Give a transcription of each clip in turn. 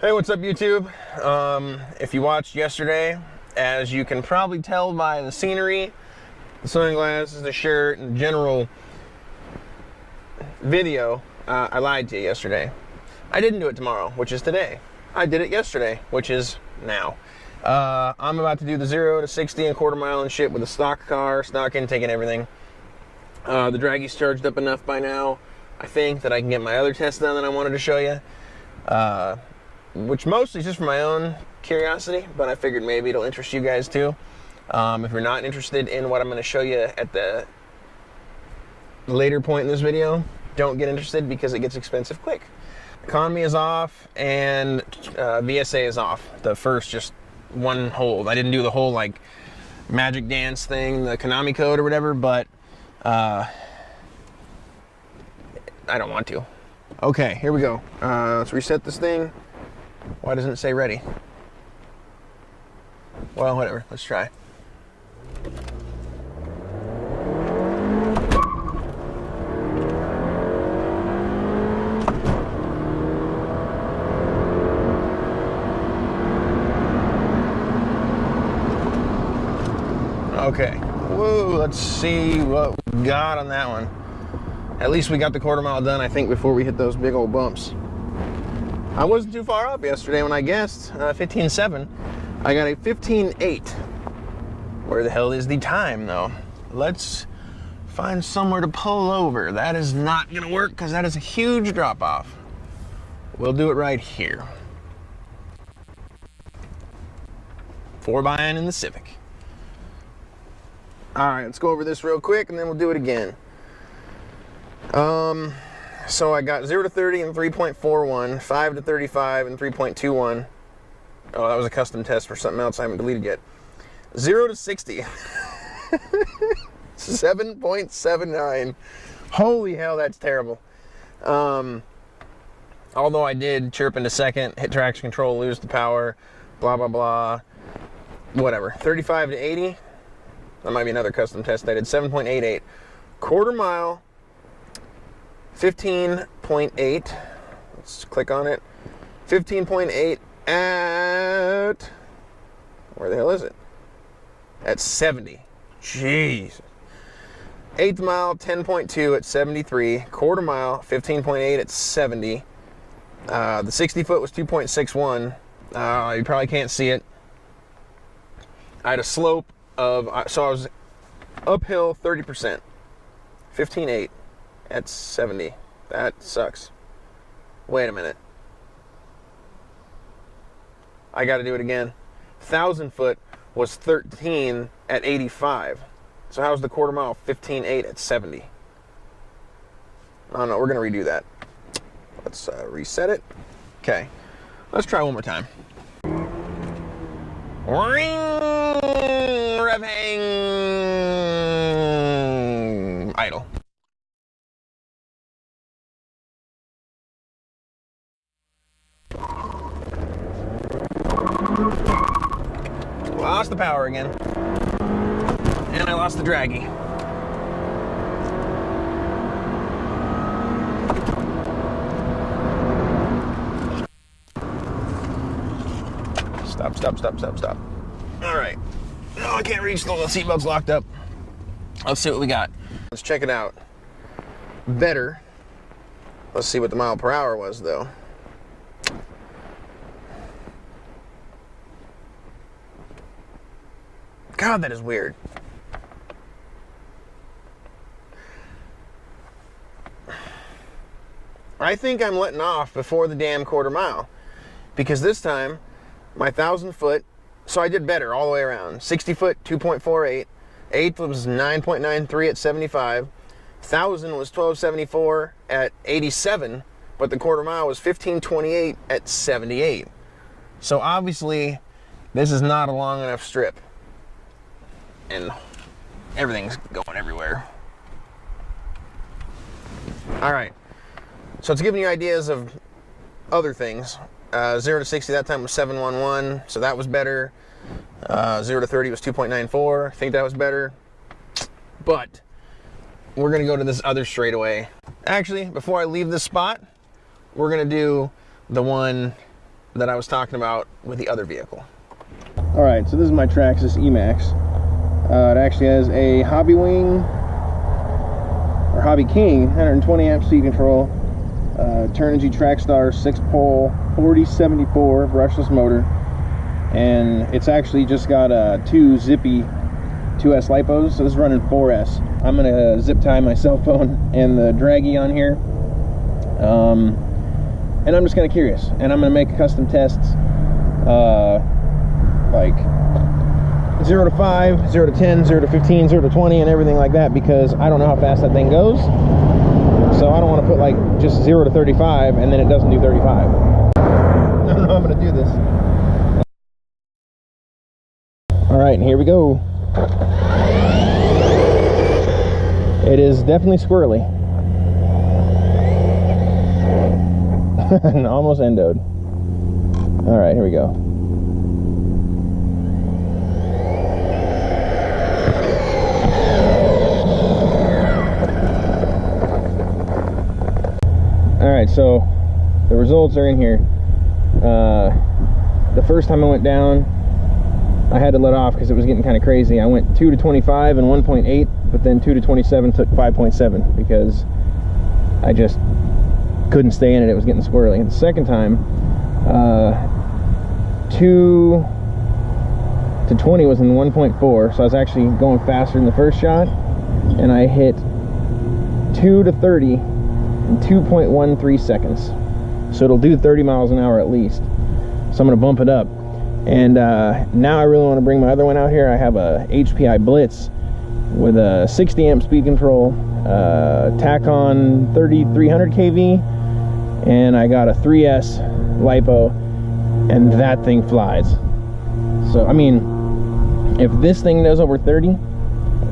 Hey, what's up, YouTube? If you watched yesterday, as you can probably tell by the scenery, the sunglasses, the shirt, and the general video, I lied to you yesterday. I didn't do it tomorrow, which is today. I did it yesterday, which is now. I'm about to do the 0 to 60 and quarter mile and shit with a stock car, stock intake and everything. The Draggy's charged up enough by now, I think, that I can get my other test done that I wanted to show you. Which mostly is just for my own curiosity, but I figured maybe it'll interest you guys too. If you're not interested in what I'm going to show you at the later point in this video, don't get interested because it gets expensive quick. Economy is off and VSA is off. The first just one hold. I didn't do the whole like magic dance thing, the Konami code or whatever, but I don't want to. Okay, here we go. Let's reset this thing. Why doesn't it say ready? Well, whatever. Let's try. Okay. Whoa, let's see what we got on that one. At least we got the quarter mile done, I think, before we hit those big old bumps. I wasn't too far up yesterday when I guessed 15.7. I got a 15.8. Where the hell is the time, though? Let's find somewhere to pull over. That is not going to work because that is a huge drop-off. We'll do it right here. 4x in the Civic. All right, let's go over this real quick, and then we'll do it again. So I got 0 to 30 in 3.41, 5 to 35 in 3.21. Oh, that was a custom test for something else I haven't deleted yet. 0 to 60, 7.79. Holy hell, that's terrible. Although I did chirp into second, hit traction control, lose the power, blah, blah, blah. Whatever. 35 to 80. That might be another custom test I did. 7.88. Quarter mile. 15.8. Let's click on it. 15.8 at... Where the hell is it? At 70. Jeez. 8th mile, 10.2 at 73. Quarter mile, 15.8 at 70. The 60 foot was 2.61. You probably can't see it. I had a slope of... So I was uphill 30%. 15.8. At 70. That sucks. Wait a minute. I got to do it again. 1,000 foot was 13 at 85. So how's the quarter mile 15.8 at 70? Oh no, we're going to redo that. Let's reset it. Okay. Let's try one more time. Ring! Rev hang! Idle. Lost the power again. And I lost the Draggy. Stop, stop, stop, stop, stop. All right. No, I can't reach. The seatbelt's locked up. Let's see what we got. Let's check it out. Better. Let's see what the mile per hour was, though. God, that is weird. I think I'm letting off before the damn quarter mile. Because this time, my 1,000 foot, so I did better all the way around. 60 foot, 2.48. 8th was 9.93 at 75. 1,000 was 12.74 at 87. But the quarter mile was 15.28 at 78. So obviously, this is not a long enough strip. And everything's going everywhere. All right. So it's giving you ideas of other things. 0 to 60 that time was 7.11, so that was better. 0 to 30 was 2.94. I think that was better. But we're going to go to this other straightaway. Actually, before I leave this spot, we're going to do the one that I was talking about with the other vehicle. All right, so this is my Traxxas Emaxx. It actually has a Hobby Wing, or Hobby King, 120 amp speed control, Turnigy Trackstar 6-pole 4074 brushless motor, and it's actually just got 2 zippy 2S lipos, so this is running 4S. I'm gonna zip tie my cell phone and the draggy on here, and I'm just kind of curious, and I'm gonna make custom tests, like 0 to 5, 0 to 10, 0 to 15, 0 to 20, and everything like that, because I don't know how fast that thing goes. So I don't want to put like just 0 to 35 and then it doesn't do 35. I don't know how I'm going to do this. All right, and here we go. It is definitely squirrely. And almost endoed. All right, here we go. Alright, so the results are in here. The first time I went down, I had to let off because it was getting kind of crazy. I went 2 to 25 and 1.8, but then 2 to 27 took 5.7 because I just couldn't stay in it. It was getting squirrely. And the second time, 2 to 20 was in 1.4, so I was actually going faster than the first shot, and I hit 2 to 30 in 2.13 seconds. So it'll do 30 miles an hour at least. So I'm gonna bump it up. And now I really want to bring my other one out here. I have a HPI Blitz with a 60 amp speed control, Tac-On 3300 kV, and I got a 3S lipo, and that thing flies. So I mean, if this thing does over 30,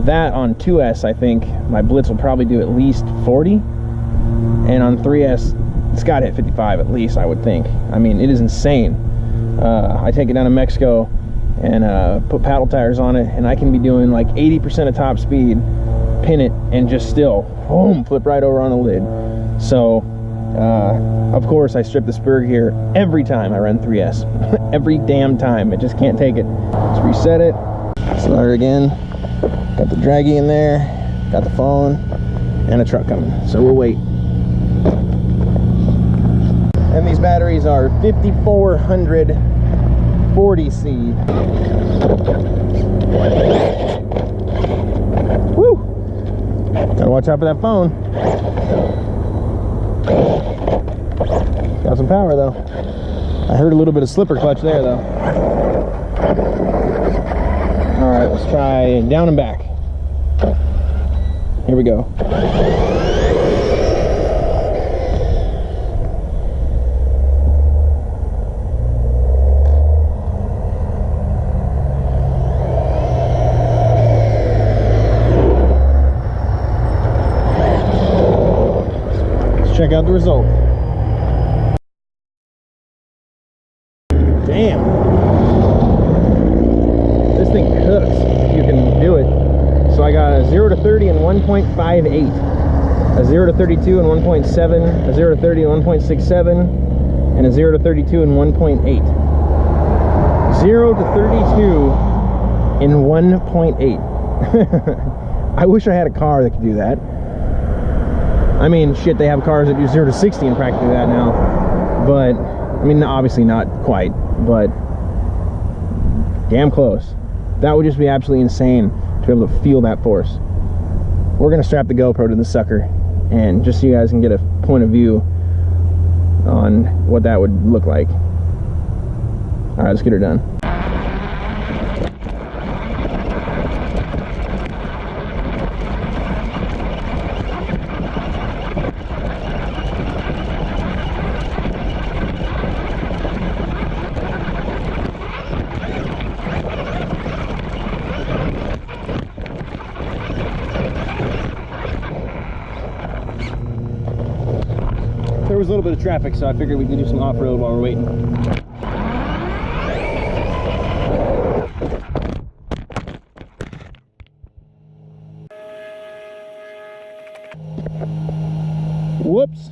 that on 2S, I think my Blitz will probably do at least 40, and on 3S it's got to hit 55 at least, I would think. I mean, it is insane. I take it down to Mexico and put paddle tires on it, and I can be doing like 80% of top speed, pin it, and just still boom, flip right over on the lid. So of course I strip the spur gear every time I run 3S. Every damn time. It just can't take it. Let's reset it. Starter again. Got the draggy in there, got the phone, and a truck coming. So we'll wait. And these batteries are 5400 40C. Woo! Gotta watch out for that phone. Got some power though. I heard a little bit of slipper clutch there though. Alright, let's try down and back. Here we go. Check out the result. Damn. This thing cooks if you can do it. So I got a 0 to 30 in 1.58, a 0 to 32 in 1.7, a 0 to 30 in 1.67, and a 0 to 32 in 1.8. 0 to 32 in 1.8. I wish I had a car that could do that. I mean, shit, they have cars that do 0 to 60 and practically that now. But, I mean, obviously not quite, but damn close. That would just be absolutely insane to be able to feel that force. We're going to strap the GoPro to the sucker, and just so you guys can get a point of view on what that would look like. All right, let's get her done. There was a little bit of traffic, so I figured we could do some off-road while we're waiting. Whoops.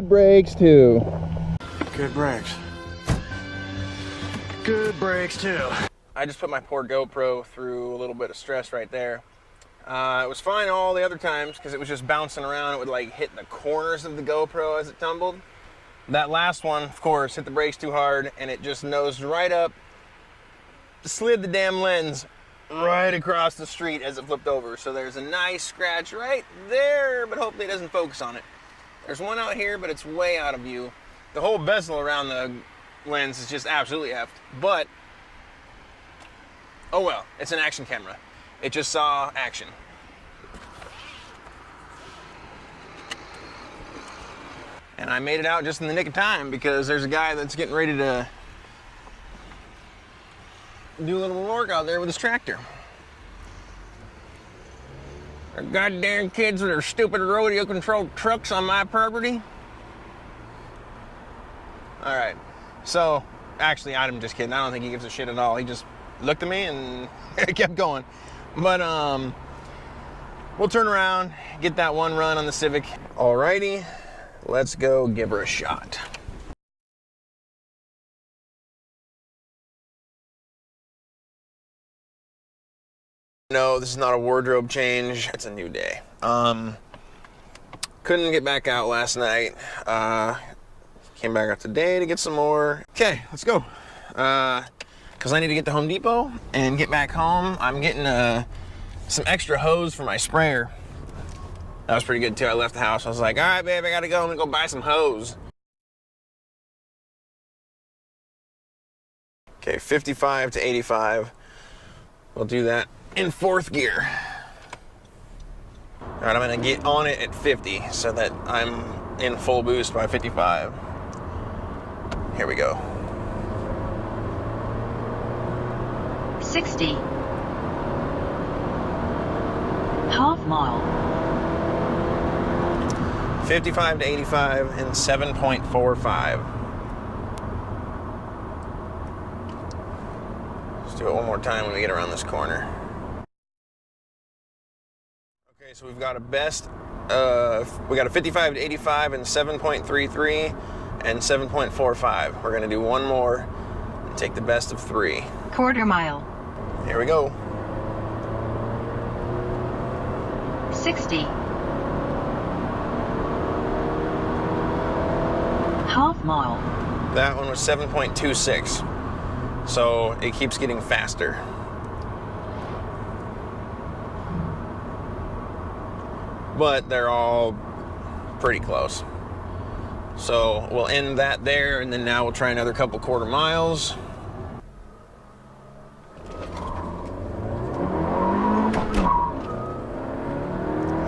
good brakes too. Good brakes. Good brakes too. I just put my poor GoPro through a little bit of stress right there. It was fine all the other times because it was just bouncing around. It would like hit the corners of the GoPro as it tumbled. That last one, of course, hit the brakes too hard and it just nosed right up, slid the damn lens right across the street as it flipped over. So there's a nice scratch right there, but hopefully it doesn't focus on it. There's one out here, but it's way out of view. The whole bezel around the lens is just absolutely effed, but oh well, it's an action camera. It just saw action. And I made it out just in the nick of time because there's a guy that's getting ready to do a little work out there with his tractor. There goddamn kids with their stupid rodeo controlled trucks on my property. All right, so actually I'm just kidding. I don't think he gives a shit at all. He just looked at me and kept going. But we'll turn around, get that one run on the Civic. Alrighty, let's go give her a shot. No, this is not a wardrobe change. It's a new day. Couldn't get back out last night. Came back out today to get some more. Okay, let's go. Because I need to get to Home Depot and get back home. I'm getting some extra hose for my sprayer. That was pretty good too. I left the house. I was like, all right, babe, I gotta go. I'm gonna go buy some hose. Okay, 55 to 85. We'll do that in 4th gear. All right, I'm gonna get on it at 50 so that I'm in full boost by 55. Here we go. 60. Half mile. 55 to 85 in 7.45. Let's do it one more time when we get around this corner. Okay, so we've got a best, we got a 55 to 85 in 7.33 and 7.45. We're gonna do one more and take the best of 3. Quarter mile. Here we go. 60. Half mile. That one was 7.26. So it keeps getting faster. But they're all pretty close. So we'll end that there, and then now we'll try another couple quarter miles.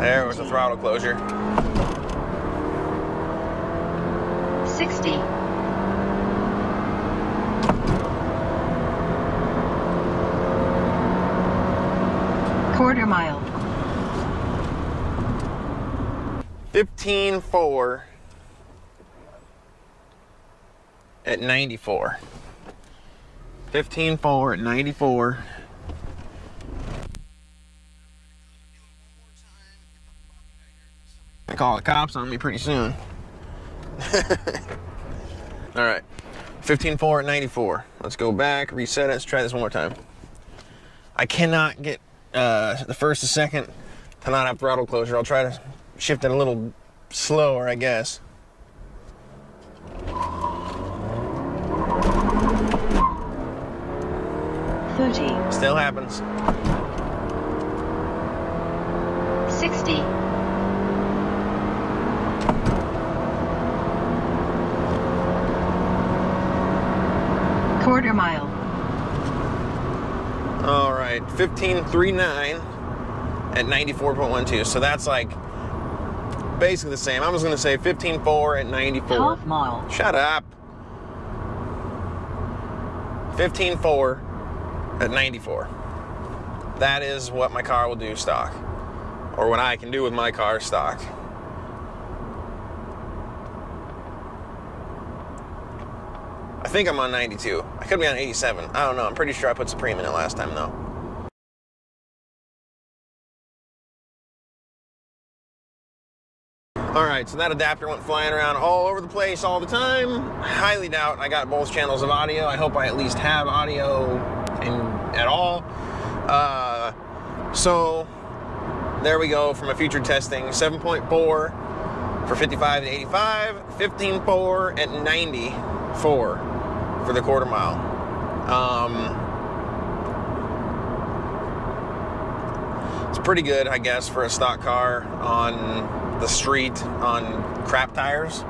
There was a throttle closure. 60. Quarter mile. 15.4 at 94. 15.4 at 94. I call the cops on me pretty soon. All right, 15.4 at 94. Let's go back, reset it. Let's try this one more time. I cannot get the first to second to not have throttle closure. I'll try to shift it a little slower, I guess. Still happens. 60. Quarter mile. All right, 15.39 at 94.12. So that's like basically the same. I was gonna say 15.4 at 94. Half mile. Shut up. 15.4 at 94. That is what my car will do stock, or what I can do with my car stock. I think I'm on 92. I could be on 87. I don't know. I'm pretty sure I put Supreme in it last time though. All right, so that adapter went flying around all over the place all the time. Highly doubt I got both channels of audio. I hope I at least have audio at all. So there we go from a future testing. 7.4 for 55 to 85, 15.4 at 94 for the quarter mile. It's pretty good, I guess, for a stock car on the street on crap tires.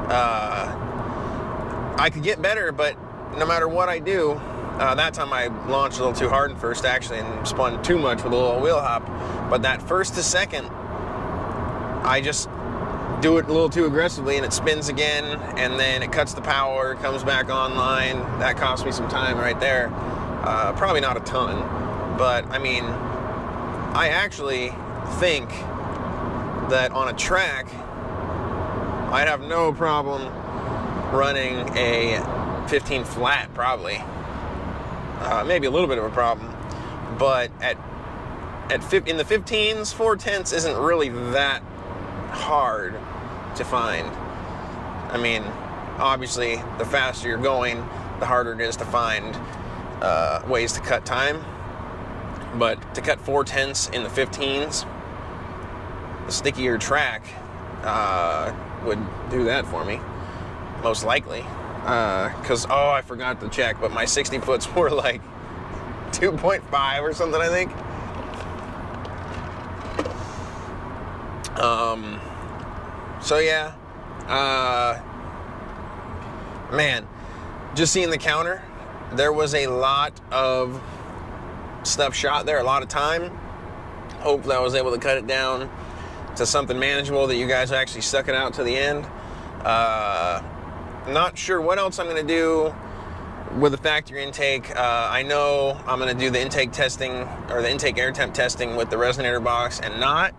I could get better, but no matter what I do, that time I launched a little too hard in first actually and spun too much with a little wheel hop. But that first to second, I just do it a little too aggressively and it spins again, and then it cuts the power, comes back online. That cost me some time right there. Probably not a ton, but I mean, I actually think that on a track, I'd have no problem running a 15 flat, probably. Maybe a little bit of a problem, but in the 15s, 4/10 isn't really that hard to find. I mean, obviously, the faster you're going, the harder it is to find ways to cut time. But to cut 4/10 in the 15s, a stickier track would do that for me, most likely. Because, oh, I forgot to check, but my 60 foots were like 2.5 or something, I think. So yeah, man, just seeing the counter, there was a lot of stuff shot there, a lot of time. Hopefully I was able to cut it down to something manageable that you guys actually stuck it out to the end. Not sure what else I'm going to do with the factory intake. I know I'm going to do the intake testing, or the intake air temp testing with the resonator box and not.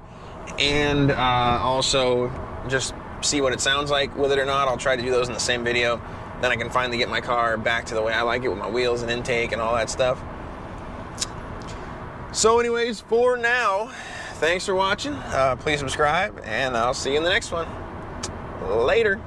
And also just see what it sounds like with it or not. I'll try to do those in the same video. Then I can finally get my car back to the way I like it with my wheels and intake and all that stuff. So anyways, for now, thanks for watching. Please subscribe, and I'll see you in the next one. Later.